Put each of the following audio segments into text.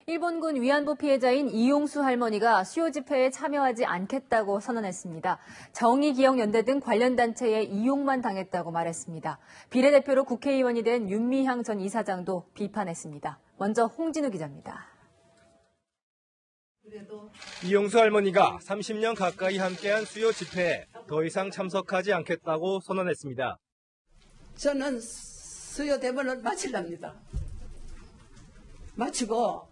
일본군 위안부 피해자인 이용수 할머니가 수요 집회에 참여하지 않겠다고 선언했습니다. 정의기억연대 등 관련 단체에 이용만 당했다고 말했습니다. 비례대표로 국회의원이 된 윤미향 전 이사장도 비판했습니다. 먼저 홍진우 기자입니다. 이용수 할머니가 30년 가까이 함께한 수요 집회에 더 이상 참석하지 않겠다고 선언했습니다. 저는 수요 대본을 마치랍니다. 마치고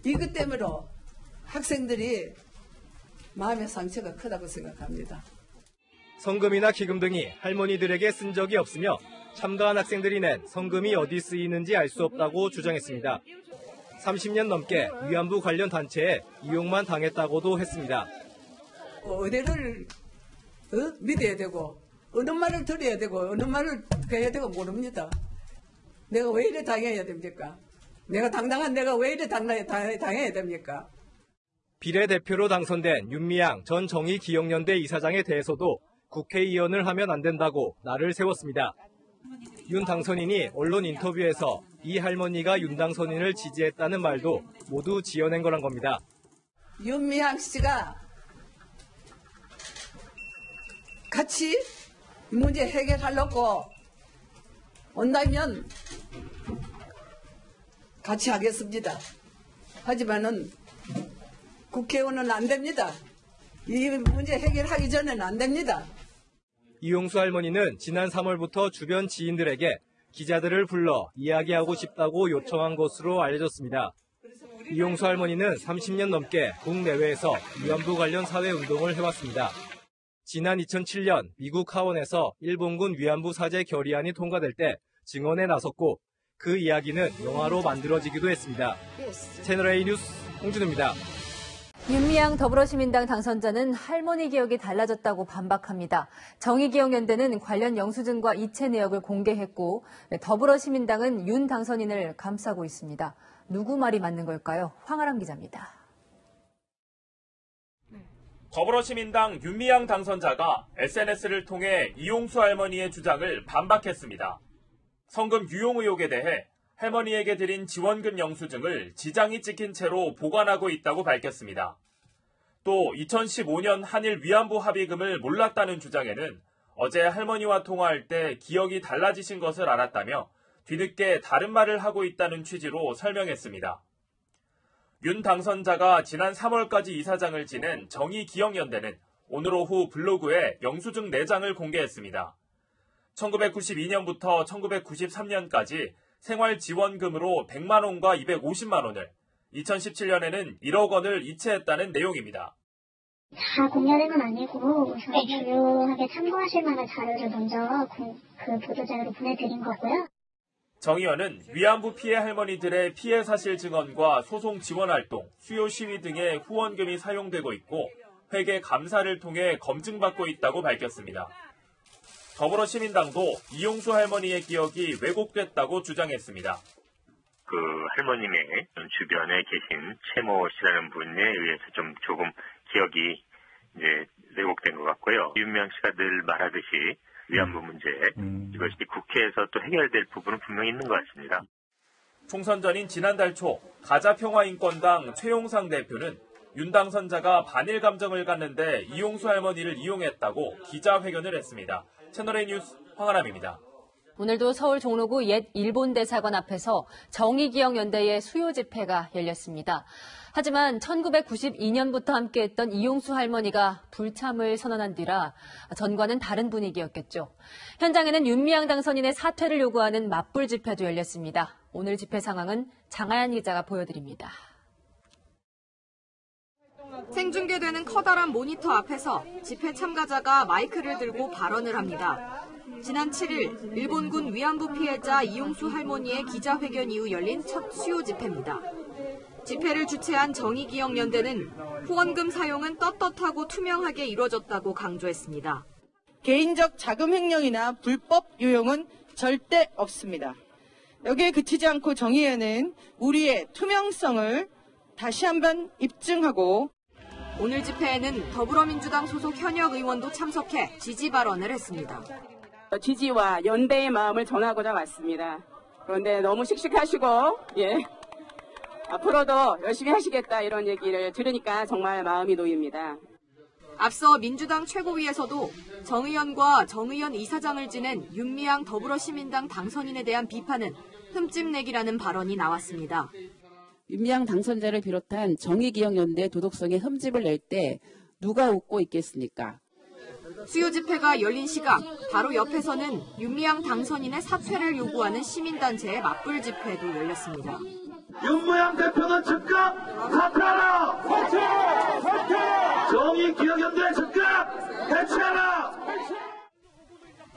이것 때문에 학생들이 마음의 상처가 크다고 생각합니다. 성금이나 기금 등이 할머니들에게 쓴 적이 없으며 참가한 학생들이 낸 성금이 어디 쓰이는지 알 수 없다고 주장했습니다. 30년 넘게 위안부 관련 단체에 이용만 당했다고도 했습니다. 어디를 믿어야 되고 어느 말을 들어야 되고 어느 말을 해야 되고 모릅니다. 내가 왜 이래 당해야 됩니까? 내가 당당한 내가 왜 이래 당해야 됩니까? 비례대표로 당선된 윤미향 전 정의기억연대 이사장에 대해서도 국회의원을 하면 안 된다고 날을 세웠습니다. 윤 당선인이 언론 인터뷰에서 이 할머니가 윤 당선인을 지지했다는 말도 모두 지어낸 거란 겁니다. 윤미향 씨가 같이 문제 해결하려고 온다면 같이 하겠습니다. 하지만은 국회의원은 안 됩니다. 이 문제 해결하기 전에는 안 됩니다. 이용수 할머니는 지난 3월부터 주변 지인들에게 기자들을 불러 이야기하고 싶다고 요청한 것으로 알려졌습니다. 이용수 할머니는 30년 넘게 국내외에서 위안부 관련 사회운동을 해왔습니다. 지난 2007년 미국 하원에서 일본군 위안부 사죄 결의안이 통과될 때 증언에 나섰고 그 이야기는 영화로 만들어지기도 했습니다. 채널A 뉴스 홍준우입니다. 윤미향 더불어시민당 당선자는 할머니 기억이 달라졌다고 반박합니다. 정의기억연대는 관련 영수증과 이체 내역을 공개했고 더불어시민당은 윤 당선인을 감싸고 있습니다. 누구 말이 맞는 걸까요? 황아람 기자입니다. 더불어시민당 윤미향 당선자가 SNS를 통해 이용수 할머니의 주장을 반박했습니다. 성금 유용 의혹에 대해 할머니에게 드린 지원금 영수증을 지장이 찍힌 채로 보관하고 있다고 밝혔습니다. 또 2015년 한일 위안부 합의금을 몰랐다는 주장에는 어제 할머니와 통화할 때 기억이 달라지신 것을 알았다며 뒤늦게 다른 말을 하고 있다는 취지로 설명했습니다. 윤 당선자가 지난 3월까지 이사장을 지낸 정의기억연대는 오늘 오후 블로그에 영수증 4장을 공개했습니다. 1992년부터 1993년까지 생활지원금으로 100만 원과 250만 원을, 2017년에는 1억 원을 이체했다는 내용입니다. 다 공개된 건 아니고 중요하게 참고하실 만한 자료를 먼저 그 보도자료로 보내드린 거고요. 정 의원은 위안부 피해 할머니들의 피해 사실 증언과 소송 지원 활동, 수요 시위 등의 후원금이 사용되고 있고 회계 감사를 통해 검증받고 있다고 밝혔습니다. 더불어시민당도 이용수 할머니의 기억이 왜곡됐다고 주장했습니다. 그 할머님의 주변에 계신 채모 씨라는 분에 의해서 조금 기억이 이제 왜곡된 것 같고요. 윤미향 씨가 늘 말하듯이 위안부 문제 이것이 국회에서 또 해결될 부분은 분명히 있는 것 같습니다. 총선 전인 지난달 초 가자평화인권당 최용상 대표는 윤 당선자가 반일 감정을 갖는데 이용수 할머니를 이용했다고 기자회견을 했습니다. 채널A 뉴스 황아람입니다. 오늘도 서울 종로구 옛 일본 대사관 앞에서 정의기억연대의 수요 집회가 열렸습니다. 하지만 1992년부터 함께했던 이용수 할머니가 불참을 선언한 뒤라 전과는 다른 분위기였겠죠. 현장에는 윤미향 당선인의 사퇴를 요구하는 맞불 집회도 열렸습니다. 오늘 집회 상황은 장하연 기자가 보여드립니다. 생중계되는 커다란 모니터 앞에서 집회 참가자가 마이크를 들고 발언을 합니다. 지난 7일 일본군 위안부 피해자 이용수 할머니의 기자회견 이후 열린 첫 수요 집회입니다. 집회를 주최한 정의기억연대는 후원금 사용은 떳떳하고 투명하게 이루어졌다고 강조했습니다. 개인적 자금 횡령이나 불법 유용은 절대 없습니다. 여기에 그치지 않고 정의회는 우리의 투명성을 다시 한번 입증하고 오늘 집회에는 더불어민주당 소속 현역 의원도 참석해 지지 발언을 했습니다. 지지와 연대의 마음을 전하고자 왔습니다. 그런데 너무 씩씩하시고 앞으로도 열심히 하시겠다 이런 얘기를 들으니까 정말 마음이 놓입니다. 앞서 민주당 최고위에서도 정 의원과 정 의원 이사장을 지낸 윤미향 더불어시민당 당선인에 대한 비판은 흠집내기라는 발언이 나왔습니다. 윤미향 당선자를 비롯한 정의기억연대 도덕성에 흠집을 낼 때 누가 웃고 있겠습니까? 수요 집회가 열린 시각 바로 옆에서는 윤미향 당선인의 사퇴를 요구하는 시민단체의 맞불 집회도 열렸습니다. 윤미향 대표는 즉각 사퇴하라! 정의기억연대 즉각 해체하라!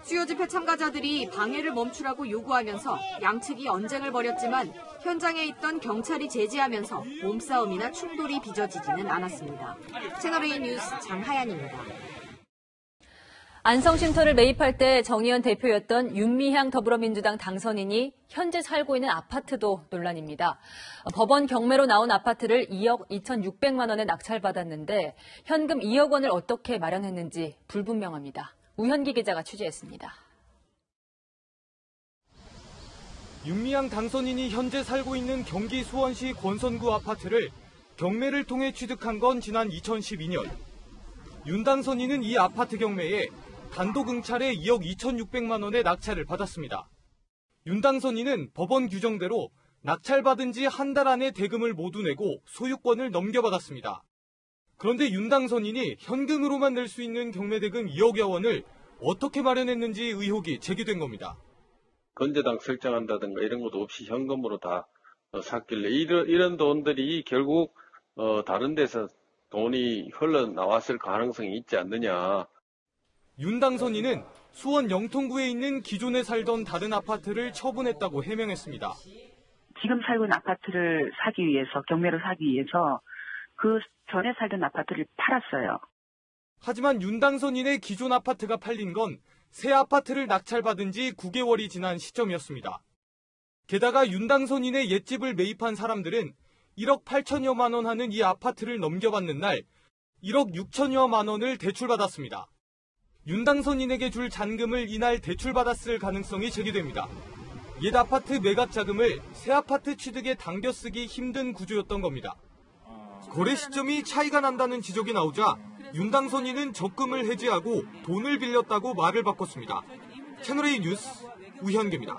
수요 집회 참가자들이 방해를 멈추라고 요구하면서 양측이 언쟁을 벌였지만 현장에 있던 경찰이 제지하면서 몸싸움이나 충돌이 빚어지지는 않았습니다. 채널A 뉴스 장하연입니다. 안성쉼터를 매입할 때 정의연 대표였던 윤미향 더불어민주당 당선인이 현재 살고 있는 아파트도 논란입니다. 법원 경매로 나온 아파트를 2억 2,600만 원에 낙찰받았는데 현금 2억 원을 어떻게 마련했는지 불분명합니다. 우현기 기자가 취재했습니다. 윤미향 당선인이 현재 살고 있는 경기 수원시 권선구 아파트를 경매를 통해 취득한 건 지난 2012년. 윤 당선인은 이 아파트 경매에 단독응찰에 2억 2,600만 원의 낙찰을 받았습니다. 윤 당선인은 법원 규정대로 낙찰받은 지 한 달 안에 대금을 모두 내고 소유권을 넘겨받았습니다. 그런데 윤 당선인이 현금으로만 낼 수 있는 경매 대금 2억여 원을 어떻게 마련했는지 의혹이 제기된 겁니다. 건재당 설정한다든가 이런 것도 없이 현금으로 다 샀길래 이런 돈들이 결국 다른 데서 돈이 흘러나왔을 가능성이 있지 않느냐. 윤 당선인은 수원 영통구에 있는 기존에 살던 다른 아파트를 처분했다고 해명했습니다. 지금 살고 있는 아파트를 사기 위해서, 경매로 사기 위해서 그 전에 살던 아파트를 팔았어요. 하지만 윤 당선인의 기존 아파트가 팔린 건 새 아파트를 낙찰받은 지 9개월이 지난 시점이었습니다. 게다가 윤 당선인의 옛집을 매입한 사람들은 1억 8천여만 원 하는 이 아파트를 넘겨받는 날 1억 6천여만 원을 대출받았습니다. 윤 당선인에게 줄 잔금을 이날 대출받았을 가능성이 제기됩니다. 옛 아파트 매각 자금을 새 아파트 취득에 당겨 쓰기 힘든 구조였던 겁니다. 거래 시점이 차이가 난다는 지적이 나오자 윤 당선인은 적금을 해지하고 돈을 빌렸다고 말을 바꿨습니다. 채널A 뉴스 우현기입니다.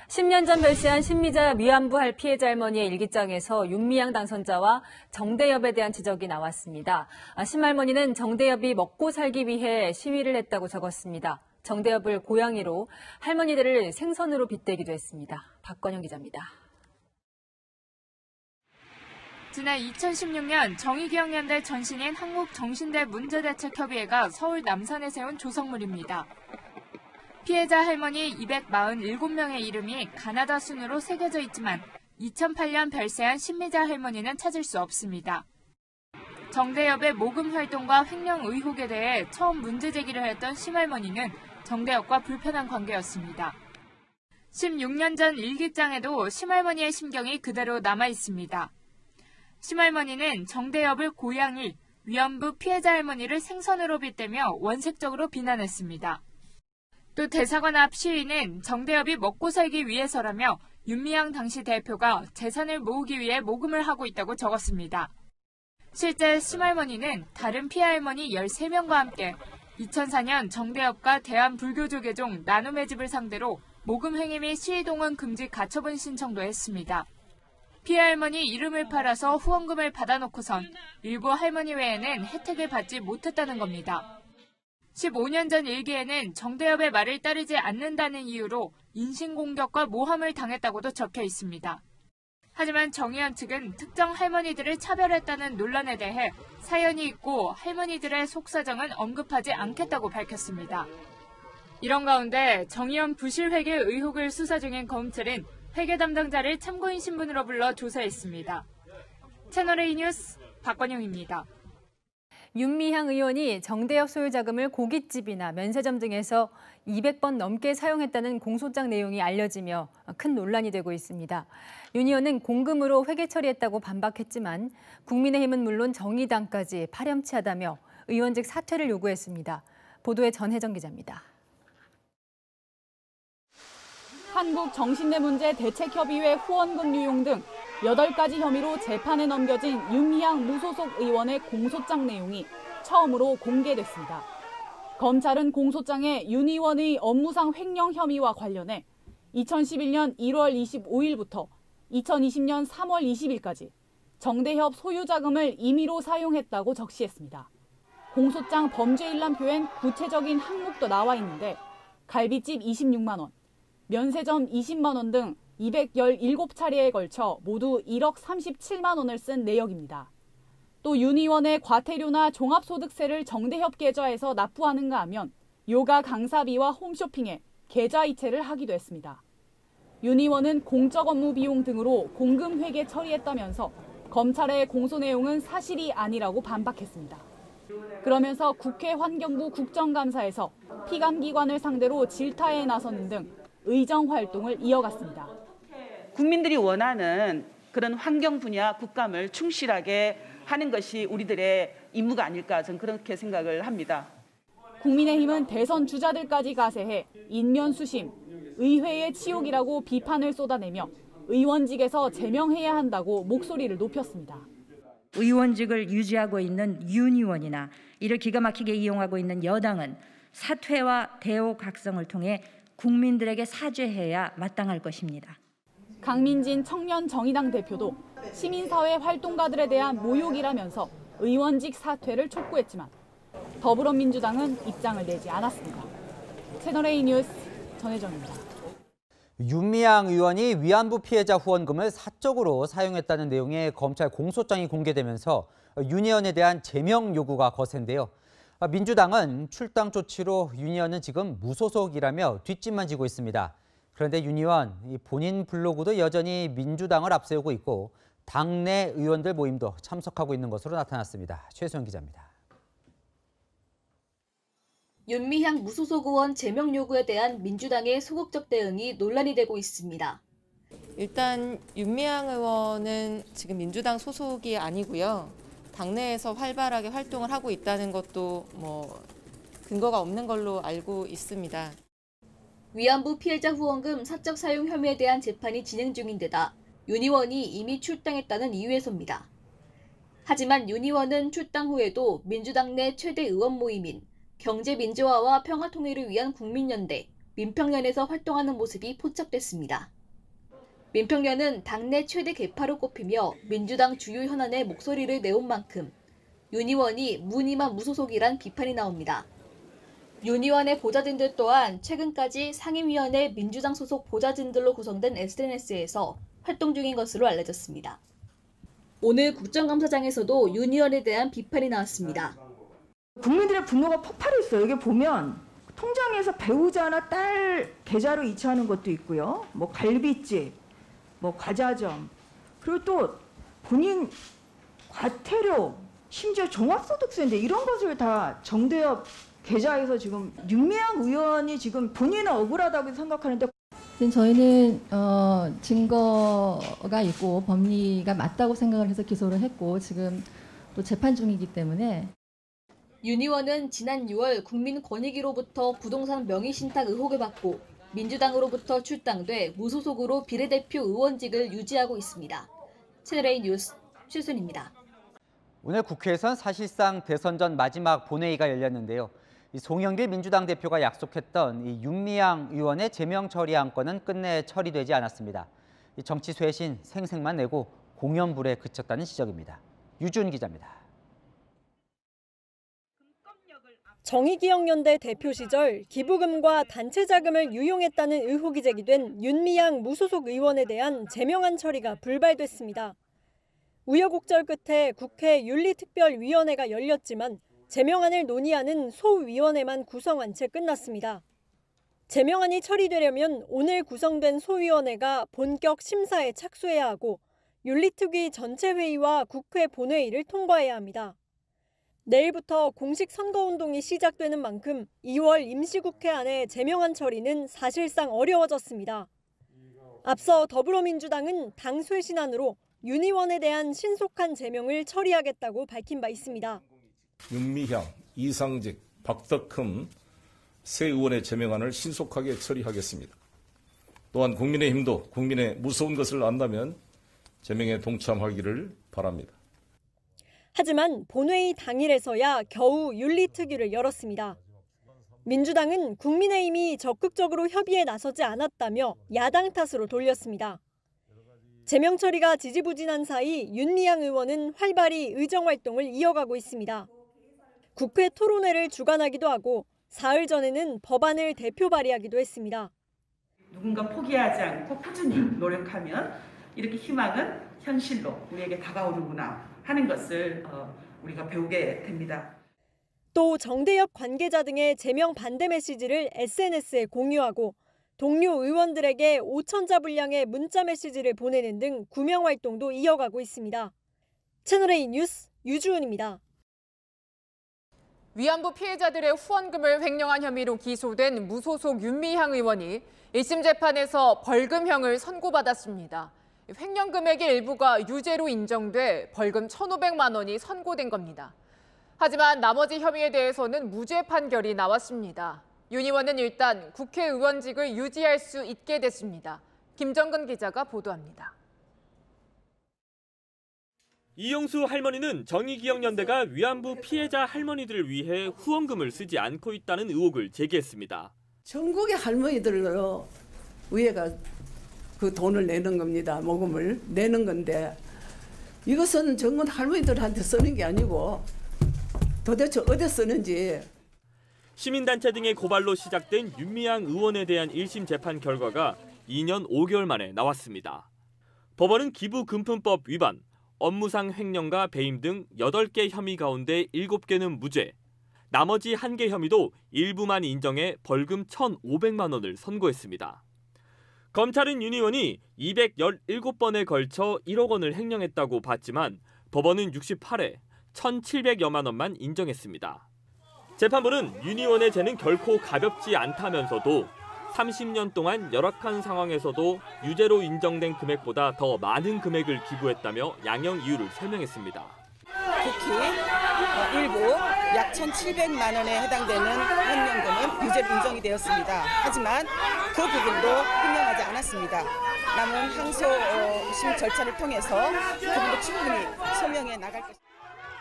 10년 전 별세한 신미자 위안부 할 피해자 할머니의 일기장에서 윤미향 당선자와 정대협에 대한 지적이 나왔습니다. 신할머니는 정대협이 먹고 살기 위해 시위를 했다고 적었습니다. 정대협을 고양이로 할머니들을 생선으로 빗대기도 했습니다. 박건영 기자입니다. 지난 2016년 정의기억연대 전신인 한국정신대 문제대책협의회가 서울 남산에 세운 조성물입니다. 피해자 할머니 247명의 이름이 가나다 순으로 새겨져 있지만 2008년 별세한 신미자 할머니는 찾을 수 없습니다. 정대협의 모금 활동과 횡령 의혹에 대해 처음 문제 제기를 했던 심할머니는 정대협과 불편한 관계였습니다. 16년 전 일기장에도 심할머니의 심경이 그대로 남아 있습니다. 심할머니는 정대협을 고양이, 위안부 피해자 할머니를 생선으로 빗대며 원색적으로 비난했습니다. 또 대사관 앞 시위는 정대협이 먹고 살기 위해서라며 윤미향 당시 대표가 재산을 모으기 위해 모금을 하고 있다고 적었습니다. 실제 심할머니는 다른 피해 할머니 13명과 함께 2004년 정대협과 대한불교조계종 나눔의 집을 상대로 모금 행위 및 시위동원 금지 가처분 신청도 했습니다. 피해 할머니 이름을 팔아서 후원금을 받아놓고선 일부 할머니 외에는 혜택을 받지 못했다는 겁니다. 15년 전 일기에는 정대협의 말을 따르지 않는다는 이유로 인신공격과 모함을 당했다고도 적혀 있습니다. 하지만 정의연 측은 특정 할머니들을 차별했다는 논란에 대해 사연이 있고 할머니들의 속사정은 언급하지 않겠다고 밝혔습니다. 이런 가운데 정의연 부실회계 의혹을 수사 중인 검찰은 회계 담당자를 참고인 신분으로 불러 조사했습니다. 채널A 뉴스 박건영입니다. 윤미향 의원이 정대협 소유 자금을 고깃집이나 면세점 등에서 200번 넘게 사용했다는 공소장 내용이 알려지며 큰 논란이 되고 있습니다. 윤 의원은 공금으로 회계 처리했다고 반박했지만 국민의힘은 물론 정의당까지 파렴치하다며 의원직 사퇴를 요구했습니다. 보도에 전혜정 기자입니다. 한국정신대 문제 대책협의회 후원금 유용 등 8가지 혐의로 재판에 넘겨진 윤미향 무소속 의원의 공소장 내용이 처음으로 공개됐습니다. 검찰은 공소장에 윤 의원의 업무상 횡령 혐의와 관련해 2011년 1월 25일부터 2020년 3월 20일까지 정대협 소유 자금을 임의로 사용했다고 적시했습니다. 공소장 범죄 일람표엔 구체적인 항목도 나와 있는데 갈비집 26만 원, 면세점 20만 원 등 217차례에 걸쳐 모두 1억 37만 원을 쓴 내역입니다. 또 윤 의원의 과태료나 종합소득세를 정대협 계좌에서 납부하는가 하면 요가 강사비와 홈쇼핑에 계좌 이체를 하기도 했습니다. 윤 의원은 공적 업무 비용 등으로 공금 회계 처리했다면서 검찰의 공소 내용은 사실이 아니라고 반박했습니다. 그러면서 국회 환경부 국정감사에서 피감기관을 상대로 질타에 나서는 등 의정 활동을 이어갔습니다. 국민들이 원하는 그런 환경 분야 국감을 충실하게 하는 것이 우리들의 임무가 아닐까 저는 그렇게 생각을 합니다. 국민의힘은 대선 주자들까지 가세해 인면수심, 의회의 치욕이라고 비판을 쏟아내며 의원직에서 제명해야 한다고 목소리를 높였습니다. 의원직을 유지하고 있는 윤 의원이나 이를 기가 막히게 이용하고 있는 여당은 사퇴와 대오각성을 통해 국민들에게 사죄해야 마땅할 것입니다. 강민진 청년정의당 대표도 시민사회 활동가들에 대한 모욕이라면서 의원직 사퇴를 촉구했지만 더불어민주당은 입장을 내지 않았습니다. 채널A 뉴스 전혜정입니다. 윤미향 의원이 위안부 피해자 후원금을 사적으로 사용했다는 내용의 검찰 공소장이 공개되면서 윤 의원에 대한 제명 요구가 거센데요. 민주당은 출당 조치로 윤 의원은 지금 무소속이라며 뒷짐만 지고 있습니다. 그런데 윤 의원 본인 블로그도 여전히 민주당을 앞세우고 있고 당내 의원들 모임도 참석하고 있는 것으로 나타났습니다. 최수영 기자입니다. 윤미향 무소속 의원 제명 요구에 대한 민주당의 소극적 대응이 논란이 되고 있습니다. 일단 윤미향 의원은 지금 민주당 소속이 아니고요. 당내에서 활발하게 활동을 하고 있다는 것도 근거가 없는 걸로 알고 있습니다. 위안부 피해자 후원금 사적 사용 혐의에 대한 재판이 진행 중인 데다 윤 의원이 이미 출당했다는 이유에서입니다. 하지만 윤 의원은 출당 후에도 민주당 내 최대 의원 모임인 경제민주화와 평화통일을 위한 국민연대, 민평련에서 활동하는 모습이 포착됐습니다. 민평련은 당내 최대 계파로 꼽히며 민주당 주요 현안에 목소리를 내온 만큼 윤 의원이 무늬만 무소속이란 비판이 나옵니다. 윤 의원의 보좌진들 또한 최근까지 상임위원회 민주당 소속 보좌진들로 구성된 SNS에서 활동 중인 것으로 알려졌습니다. 오늘 국정감사장에서도 윤 의원에 대한 비판이 나왔습니다. 국민들의 분노가 폭발했어요. 여기 보면 통장에서 배우자나 딸 계좌로 이체하는 것도 있고요. 갈비집, 과자점, 그리고 또 본인 과태료, 심지어 종합소득세인데 이런 것을 다 정대협 계좌에서 지금 윤미향 의원이 지금 본인은 억울하다고 생각하는데 저희는 증거가 있고 법리가 맞다고 생각을 해서 기소를 했고 지금 또 재판 중이기 때문에 윤 의원은 지난 6월 국민권익위로부터 부동산 명의신탁 의혹을 받고 민주당으로부터 출당돼 무소속으로 비례대표 의원직을 유지하고 있습니다. 채널A 뉴스 최순입니다. 오늘 국회에선 사실상 대선 전 마지막 본회의가 열렸는데요. 송영길 민주당 대표가 약속했던 윤미향 의원의 제명 처리 안건은 끝내 처리되지 않았습니다. 정치 쇄신 생색만 내고 공연불에 그쳤다는 지적입니다. 유준 기자입니다. 정의기억연대 대표 시절 기부금과 단체 자금을 유용했다는 의혹이 제기된 윤미향 무소속 의원에 대한 제명안 처리가 불발됐습니다. 우여곡절 끝에 국회 윤리특별위원회가 열렸지만 제명안을 논의하는 소위원회만 구성한 채 끝났습니다. 제명안이 처리되려면 오늘 구성된 소위원회가 본격 심사에 착수해야 하고 윤리특위 전체 회의와 국회 본회의를 통과해야 합니다. 내일부터 공식 선거운동이 시작되는 만큼 2월 임시국회 안에 제명안 처리는 사실상 어려워졌습니다. 앞서 더불어민주당은 당 쇄신안으로 윤 의원에 대한 신속한 제명을 처리하겠다고 밝힌 바 있습니다. 윤미향, 이상직, 박덕흠 세 의원의 제명안을 신속하게 처리하겠습니다. 또한 국민의힘도 국민의 무서운 것을 안다면 제명에 동참하기를 바랍니다. 하지만 본회의 당일에서야 겨우 윤리특위를 열었습니다. 민주당은 국민의힘이 적극적으로 협의에 나서지 않았다며 야당 탓으로 돌렸습니다. 제명 처리가 지지부진한 사이 윤미향 의원은 활발히 의정활동을 이어가고 있습니다. 국회 토론회를 주관하기도 하고 사흘 전에는 법안을 대표 발의하기도 했습니다. 누군가 포기하지 않고 꾸준히 노력하면 이렇게 희망은 현실로 우리에게 다가오는구나 하는 것을 우리가 배우게 됩니다. 또 정대협 관계자 등의 제명 반대 메시지를 SNS에 공유하고 동료 의원들에게 5,000자 분량의 문자 메시지를 보내는 등 구명 활동도 이어가고 있습니다. 채널A 뉴스 유주은입니다. 위안부 피해자들의 후원금을 횡령한 혐의로 기소된 무소속 윤미향 의원이 1심 재판에서 벌금형을 선고받았습니다. 횡령 금액의 일부가 유죄로 인정돼 벌금 1,500만 원이 선고된 겁니다. 하지만 나머지 혐의에 대해서는 무죄 판결이 나왔습니다. 윤 의원은 일단 국회의원직을 유지할 수 있게 됐습니다. 김정근 기자가 보도합니다. 이용수 할머니는 정의기억연대가 위안부 피해자 할머니들을 위해 후원금을 쓰지 않고 있다는 의혹을 제기했습니다. 전국의 할머니들로 위에가 그 돈을 내는 겁니다. 모금을 내는 건데 이것은 전국 할머니들한테 쓰는 게 아니고 도대체 어디에 쓰는지. 시민단체 등의 고발로 시작된 윤미향 의원에 대한 1심 재판 결과가 2년 5개월 만에 나왔습니다. 법원은 기부금품법 위반, 업무상 횡령과 배임 등 8개 혐의 가운데 7개는 무죄, 나머지 1개 혐의도 일부만 인정해 벌금 1,500만 원을 선고했습니다. 검찰은 윤 의원이 217번에 걸쳐 1억 원을 횡령했다고 봤지만 법원은 68회, 1,700여만 원만 인정했습니다. 재판부는 윤 의원의 죄는 결코 가볍지 않다면서도 30년 동안 열악한 상황에서도 유죄로 인정된 금액보다 더 많은 금액을 기부했다며 양형 이유를 설명했습니다. 특히 일부 약 1,700만 원에 해당되는 횡령금은 유죄로 인정이 되었습니다. 하지만 그 부분도 횡령하지 않았습니다. 남은 항소심 절차를 통해서 그 부분도 충분히 소명해 나갈 것입니다.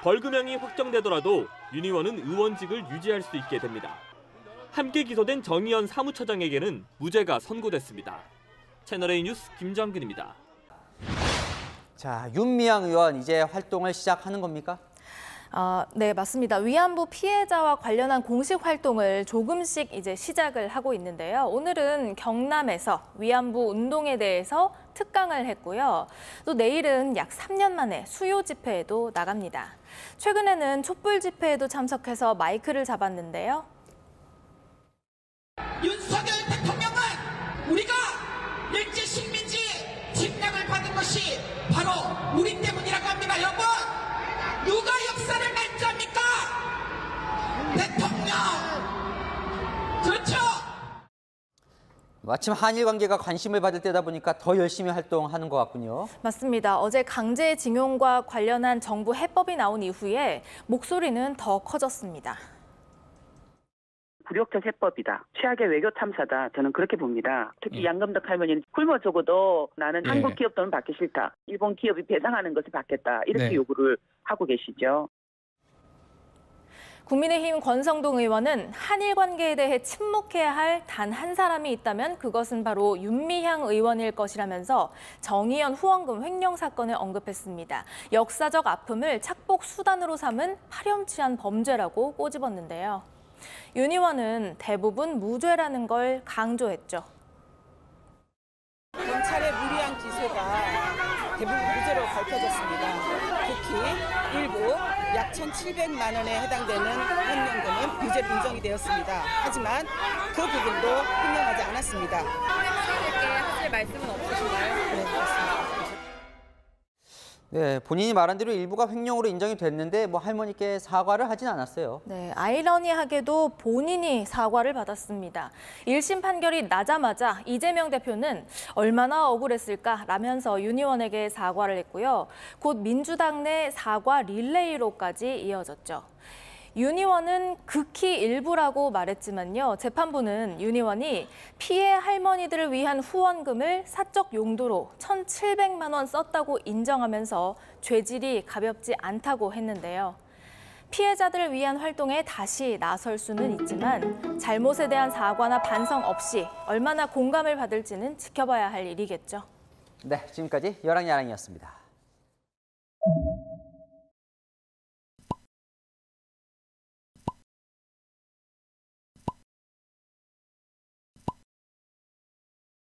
벌금형이 확정되더라도 윤 의원은 의원직을 유지할 수 있게 됩니다. 함께 기소된 정의연 사무처장에게는 무죄가 선고됐습니다. 채널A 뉴스 김정근입니다. 자, 윤미향 의원 이제 활동을 시작하는 겁니까? 네, 맞습니다. 위안부 피해자와 관련한 공식 활동을 조금씩 이제 시작을 하고 있는데요. 오늘은 경남에서 위안부 운동에 대해서 특강을 했고요. 또 내일은 약 3년 만에 수요 집회에도 나갑니다. 최근에는 촛불 집회에도 참석해서 마이크를 잡았는데요. 윤석열 대통령은 우리가 일제 식민지 침략을 받은 것이 바로 우리 때문이라고 합니다. 여러분, 누가 역사를 날짜합니까? 대통령. 그렇죠? 마침 한일 관계가 관심을 받을 때다 보니까 더 열심히 활동하는 것 같군요. 맞습니다. 어제 강제징용과 관련한 정부 해법이 나온 이후에 목소리는 더 커졌습니다. 굴욕적 해법이다. 최악의 외교 탐사다. 저는 그렇게 봅니다. 특히 양금덕 할머니는 굶어 죽어도 나는 한국 기업 돈은 받기 싫다. 일본 기업이 배상하는 것을 받겠다. 이렇게 요구를 하고 계시죠. 국민의힘 권성동 의원은 한일 관계에 대해 침묵해야 할 단 한 사람이 있다면 그것은 바로 윤미향 의원일 것이라면서 정의연 후원금 횡령 사건을 언급했습니다. 역사적 아픔을 착복 수단으로 삼은 파렴치한 범죄라고 꼬집었는데요. 윤 의원은 대부분 무죄라는 걸 강조했죠. 검찰의 무리한 기소가 대부분 무죄로 밝혀졌습니다. 특히 일부 약 1,700만 원에 해당되는 횡령금은 유죄로 인정이 되었습니다. 하지만 그 부분도 횡령하지 않았습니다. 할머니들께 하실 말씀은 없으신가요? 네, 그렇습니다. 네, 본인이 말한 대로 일부가 횡령으로 인정이 됐는데 할머니께 사과를 하진 않았어요. 네, 아이러니하게도 본인이 사과를 받았습니다. 1심 판결이 나자마자 이재명 대표는 얼마나 억울했을까라면서 윤 의원에게 사과를 했고요. 곧 민주당 내 사과 릴레이로까지 이어졌죠. 윤 의원은 극히 일부라고 말했지만요. 재판부는 윤 의원이 피해 할머니들을 위한 후원금을 사적 용도로 1,700만 원 썼다고 인정하면서 죄질이 가볍지 않다고 했는데요. 피해자들을 위한 활동에 다시 나설 수는 있지만 잘못에 대한 사과나 반성 없이 얼마나 공감을 받을지는 지켜봐야 할 일이겠죠. 네, 지금까지 여랑야랑이었습니다.